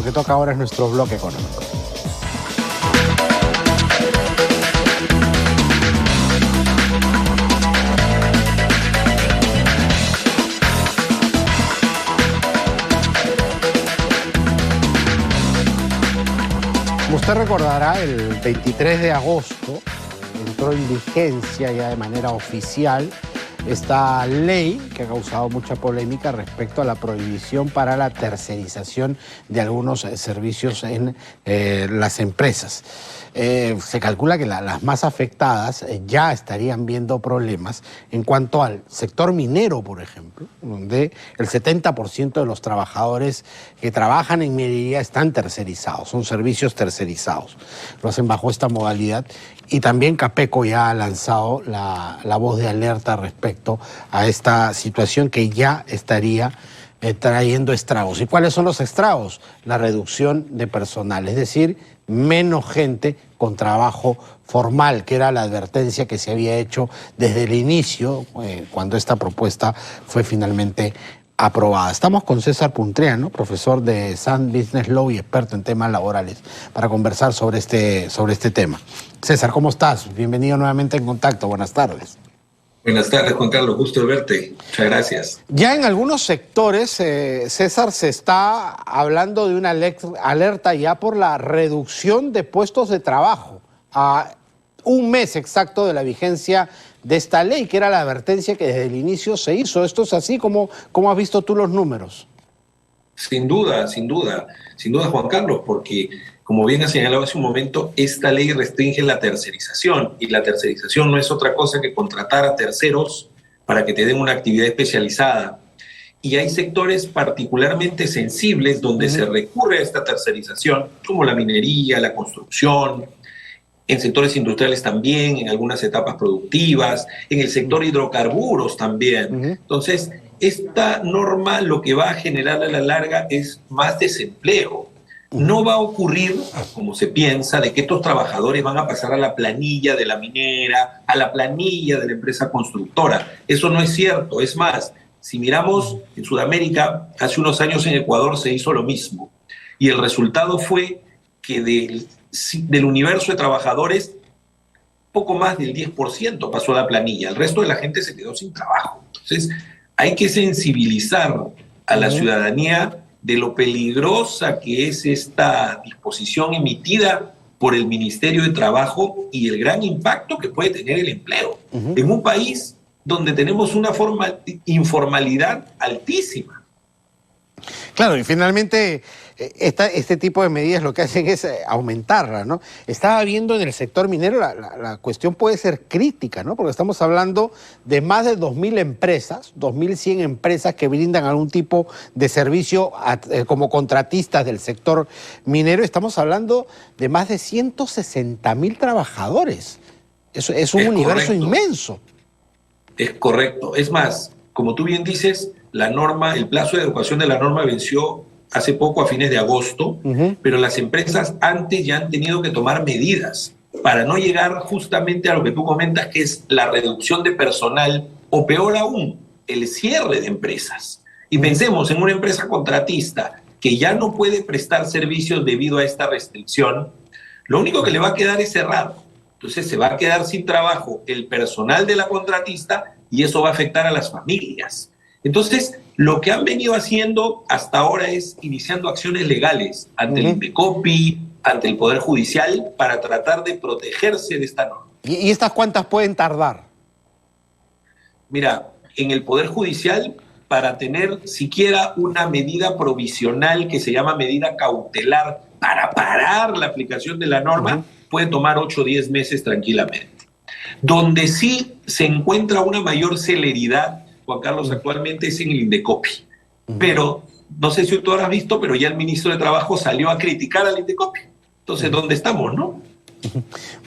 lo que toca ahora es nuestro bloque económico. Como usted recordará, el 23 de agosto entró en vigencia ya de manera oficial esta ley que ha causado mucha polémica respecto a la prohibición para la tercerización de algunos servicios en las empresas. Se calcula que las más afectadas ya estarían viendo problemas en cuanto al sector minero, por ejemplo, donde el 70% de los trabajadores que trabajan en minería están tercerizados, son servicios tercerizados. Lo hacen bajo esta modalidad. Y también Capeco ya ha lanzado la voz de alerta respecto a esta situación que ya estaría trayendo estragos. ¿Y cuáles son los estragos? La reducción de personal, es decir, menos gente con trabajo formal, que era la advertencia que se había hecho desde el inicio, cuando esta propuesta fue finalmente aprobada. Estamos con César Puntreanu, profesor de Sun Business Law y experto en temas laborales, para conversar sobre este tema. César, ¿cómo estás? Bienvenido nuevamente en Contacto. Buenas tardes. Buenas tardes, Juan Carlos. Gusto de verte. Muchas gracias. Ya en algunos sectores, César, se está hablando de una alerta ya por la reducción de puestos de trabajo a un mes exacto de la vigencia de esta ley, que era la advertencia que desde el inicio se hizo. ¿Esto es así? ¿Cómo has visto tú los números? Sin duda, Juan Carlos, porque como bien ha señalado hace un momento, esta ley restringe la tercerización, y la tercerización no es otra cosa que contratar a terceros para que te den una actividad especializada. Y hay sectores particularmente sensibles donde se recurre a esta tercerización, como la minería, la construcción, en sectores industriales también, en algunas etapas productivas, en el sector hidrocarburos también. Entonces, esta norma lo que va a generar a la larga es más desempleo. No va a ocurrir, como se piensa, de que estos trabajadores van a pasar a la planilla de la minera, a la planilla de la empresa constructora. Eso no es cierto. Es más, si miramos en Sudamérica, hace unos años en Ecuador se hizo lo mismo. Y el resultado fue que del universo de trabajadores, poco más del 10% pasó a la planilla. El resto de la gente se quedó sin trabajo. Entonces, hay que sensibilizar a la ciudadanía de lo peligrosa que es esta disposición emitida por el Ministerio de Trabajo y el gran impacto que puede tener el empleo en un país donde tenemos una informalidad altísima. Claro, y finalmente este tipo de medidas lo que hacen es aumentarla, ¿no? Estaba viendo en el sector minero, la cuestión puede ser crítica, ¿no? Porque estamos hablando de más de 2.000 empresas, 2.100 empresas que brindan algún tipo de servicio como contratistas del sector minero. Estamos hablando de más de 160.000 trabajadores. Eso es un universo inmenso. Es correcto. Es más, como tú bien dices, la norma, el plazo de adecuación de la norma venció hace poco, a fines de agosto, pero las empresas antes ya han tenido que tomar medidas para no llegar justamente a lo que tú comentas, que es la reducción de personal, o peor aún, el cierre de empresas. Y pensemos en una empresa contratista que ya no puede prestar servicios debido a esta restricción, lo único que le va a quedar es cerrar. Entonces se va a quedar sin trabajo el personal de la contratista y eso va a afectar a las familias. Entonces, lo que han venido haciendo hasta ahora es iniciando acciones legales ante el INDECOPI, ante el Poder Judicial, para tratar de protegerse de esta norma. ¿Y estas cuántas pueden tardar? Mira, en el Poder Judicial, para tener siquiera una medida provisional que se llama medida cautelar para parar la aplicación de la norma, puede tomar 8 o 10 meses tranquilamente. Donde sí se encuentra una mayor celeridad, Juan Carlos, actualmente es en el INDECOPI. Pero, no sé si tú habrás visto, pero ya el ministro de Trabajo salió a criticar al INDECOPI. Entonces, ¿dónde estamos, no?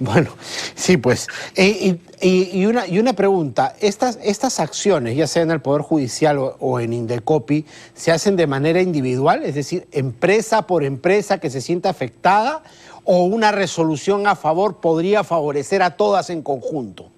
Bueno, sí, pues. Y una pregunta, ¿estas acciones, ya sea en el Poder Judicial o en INDECOPI, se hacen de manera individual? Es decir, empresa por empresa que se sienta afectada, ¿o una resolución a favor podría favorecer a todas en conjunto?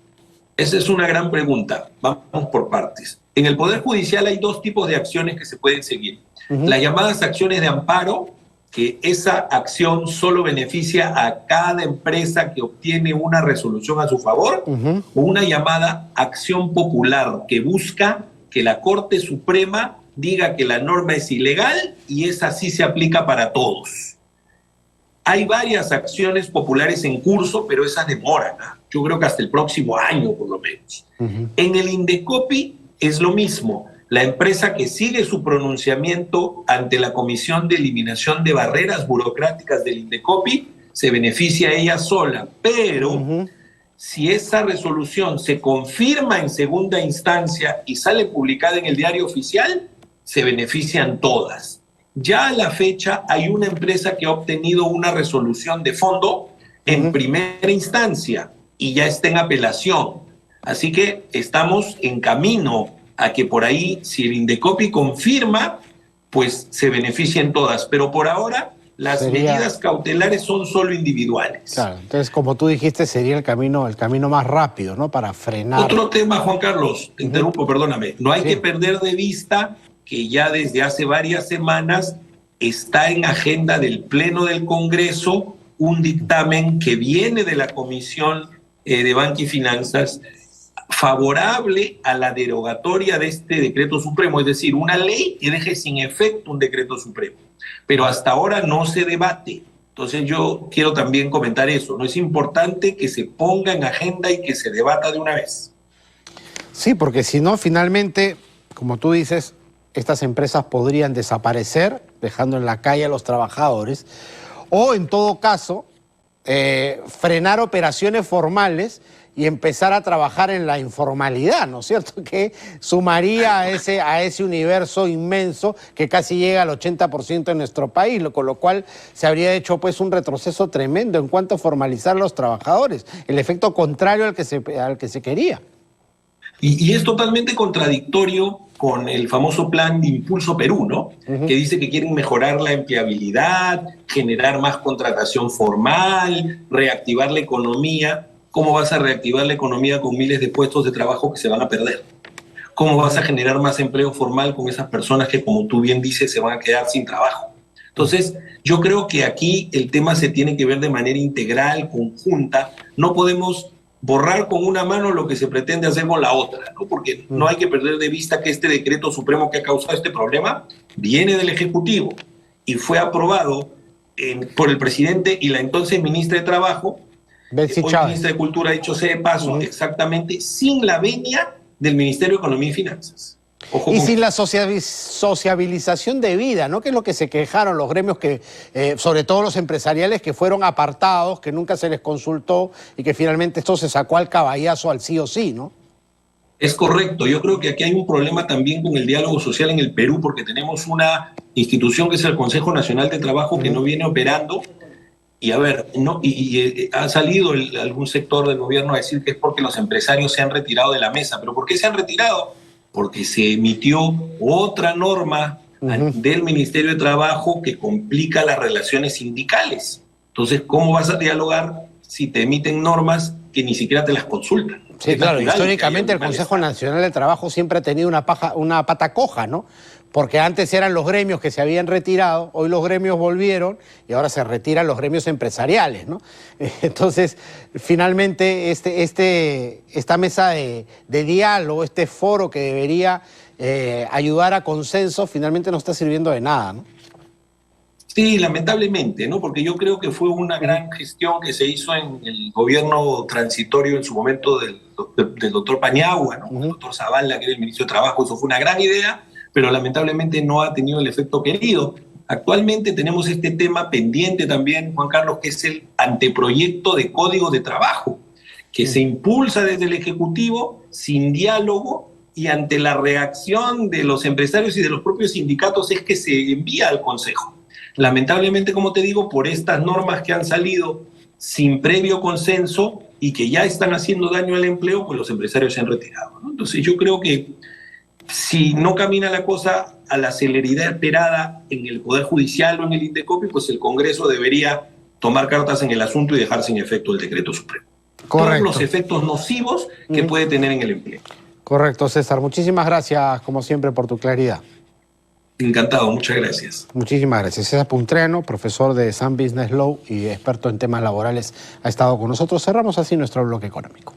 Esa es una gran pregunta. Vamos por partes. En el Poder Judicial hay 2 tipos de acciones que se pueden seguir. Las llamadas acciones de amparo, que esa acción solo beneficia a cada empresa que obtiene una resolución a su favor, o una llamada acción popular que busca que la Corte Suprema diga que la norma es ilegal y esa sí se aplica para todos. Hay varias acciones populares en curso, pero esas demoran, ¿eh? Yo creo que hasta el próximo año, por lo menos. En el Indecopi es lo mismo. La empresa que sigue su pronunciamiento ante la Comisión de Eliminación de Barreras Burocráticas del Indecopi se beneficia ella sola, pero si esa resolución se confirma en segunda instancia y sale publicada en el Diario Oficial, se benefician todas. Ya a la fecha hay una empresa que ha obtenido una resolución de fondo en primera instancia y ya está en apelación. Así que estamos en camino a que por ahí, si el Indecopi confirma, pues se beneficien todas. Pero por ahora, las medidas cautelares son solo individuales. Claro, entonces, como tú dijiste, sería el camino más rápido, ¿no? Para frenar. Otro tema, Juan Carlos, te interrumpo, perdóname. No hay que perder de vista que ya desde hace varias semanas está en agenda del Pleno del Congreso un dictamen que viene de la Comisión de Banca y Finanzas favorable a la derogatoria de este decreto supremo, es decir, una ley que deje sin efecto un decreto supremo. Pero hasta ahora no se debate. Entonces yo quiero también comentar eso. No es importante que se ponga en agenda y que se debata de una vez. Sí, porque si no, finalmente, como tú dices, estas empresas podrían desaparecer, dejando en la calle a los trabajadores, o en todo caso, frenar operaciones formales y empezar a trabajar en la informalidad, ¿no es cierto? Que sumaría a ese universo inmenso que casi llega al 80% en nuestro país, con lo cual se habría hecho pues un retroceso tremendo en cuanto a formalizar a los trabajadores, el efecto contrario al que se quería. Y es totalmente contradictorio con el famoso plan de Impulso Perú, ¿no? Que dice que quieren mejorar la empleabilidad, generar más contratación formal, reactivar la economía. ¿Cómo vas a reactivar la economía con miles de puestos de trabajo que se van a perder? ¿Cómo vas a generar más empleo formal con esas personas que, como tú bien dices, se van a quedar sin trabajo? Entonces, yo creo que aquí el tema se tiene que ver de manera integral, conjunta. No podemos borrar con una mano lo que se pretende hacer con la otra, ¿no? Porque no hay que perder de vista que este decreto supremo que ha causado este problema viene del Ejecutivo y fue aprobado por el presidente y la entonces ministra de Trabajo, hoy ministra de Cultura, dicho sea de paso, exactamente sin la venia del Ministerio de Economía y Finanzas. Ojo y sin la sociabilización debida, ¿no? Que es lo que se quejaron los gremios, que sobre todo los empresariales, que fueron apartados, que nunca se les consultó y que finalmente esto se sacó al caballazo al sí o sí, ¿no? Es correcto. Yo creo que aquí hay un problema también con el diálogo social en el Perú, porque tenemos una institución que es el Consejo Nacional de Trabajo que no viene operando. Y a ver, ha salido algún sector del gobierno a decir que es porque los empresarios se han retirado de la mesa. ¿Pero por qué se han retirado? Porque se emitió otra norma del Ministerio de Trabajo que complica las relaciones sindicales. Entonces, ¿cómo vas a dialogar si te emiten normas que ni siquiera te las consultan? Sí, claro, históricamente el Consejo Nacional de Trabajo siempre ha tenido una pata coja, ¿no? Porque antes eran los gremios que se habían retirado, hoy los gremios volvieron y ahora se retiran los gremios empresariales, ¿no? Entonces, finalmente, esta mesa de diálogo, este foro que debería ayudar a consenso, finalmente no está sirviendo de nada, ¿no? Sí, lamentablemente, ¿no? Porque yo creo que fue una gran gestión que se hizo en el gobierno transitorio en su momento del doctor Paniagua, ¿no? El doctor Zavala, que era el ministro de Trabajo. Eso fue una gran idea, pero lamentablemente no ha tenido el efecto querido. Actualmente tenemos este tema pendiente también, Juan Carlos, que es el anteproyecto de Código de Trabajo, que se impulsa desde el Ejecutivo sin diálogo, y ante la reacción de los empresarios y de los propios sindicatos es que se envía al Consejo. Lamentablemente, como te digo, por estas normas que han salido sin previo consenso y que ya están haciendo daño al empleo, pues los empresarios se han retirado, ¿no? Entonces yo creo que si no camina la cosa a la celeridad esperada en el Poder Judicial o en el Indecopi, pues el Congreso debería tomar cartas en el asunto y dejar sin efecto el decreto supremo. Correcto. Todos los efectos nocivos que puede tener en el empleo. Correcto, César. Muchísimas gracias, como siempre, por tu claridad. Encantado, muchas gracias. Muchísimas gracias. César Puntreanu, profesor de Sun Business Law y experto en temas laborales, ha estado con nosotros. Cerramos así nuestro bloque económico.